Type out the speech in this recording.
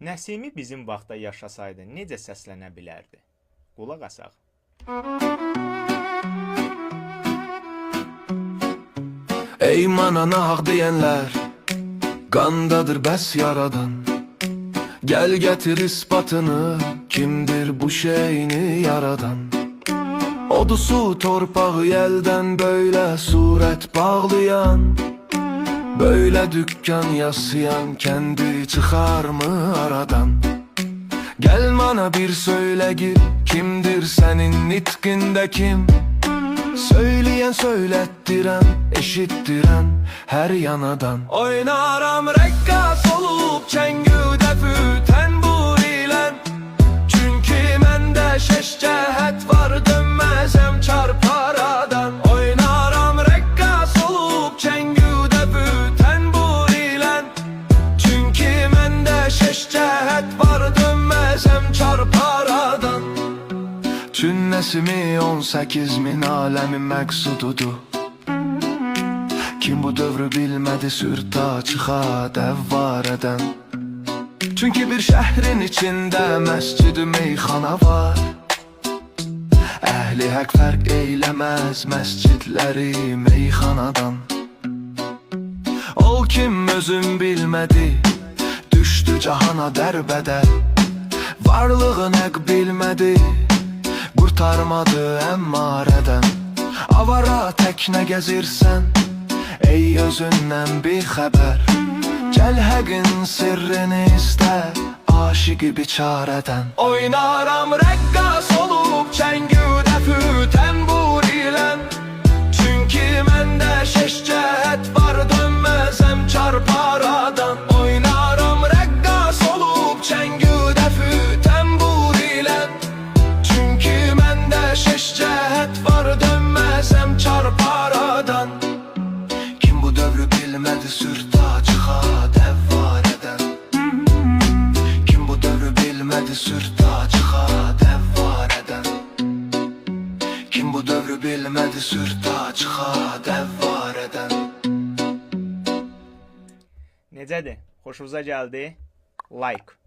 Nəsimi bizim vaxtda yaşasaydı necə səslənə bilərdi? Qulaq asaq. Ey mana nahaq deyənlər, qandadır bəs yaradan. Gəl gətir isbatını, kimdir bu şeyini yaradan. Odu su torpağı yeldən böyle surət bağlayan, böyle dükkan yasayan kendi çıkar mı aradan? Gel bana bir söyle gir, kimdir senin nitqində kim? Söyleyen söylettiren, eşittiren her yanadan. Oynaram rekkas olup çengü defü tenbur ile. Çünkü mende şeş cehet var, dönmezem çarparadan. Oynaram rekkas olup çengü defü tenbur ile. Çünkü mende şeş cehet var, dönmezem çarparadan. Cünnəsimi 18 min aləmin məqsududur. Kim bu dövrü bilmədi sürta çıxa dəvvar edən. Çünki bir şəhrin içində məscid-i meyxana var. Əhli həq fərq eyləməz məscidləri meyxanadan. Ol kim özün bilmədi, düşdü cahana dərbədər. Varlığın həq bilmədi, kurtarmadı emmareden. Avara tekne gezirsen, ey özündən bir xəbər. Gəl həqin sirrini istə, aşıqı biçarədən. Oynaram rəqqas olub çəngü dəfü tənbur ilə. Çünki məndə şeş cəhət var, dönməzəm çarparadan. Oynaram rəqqas olub çəngü dəfü tənbur ilə. Çünki məndə şeş cəhət var, dönməzəm çarparadan. Kim bu dövrü bilmədi sürta çıxa dəvvar edən. Kim bu dövrü bilmədi sürta çıxa dəvvar edən. Kim bu dövrü bilmədi sürta çıxa dəvvar edən. Necədir? Xoşunuza gəldi? Like.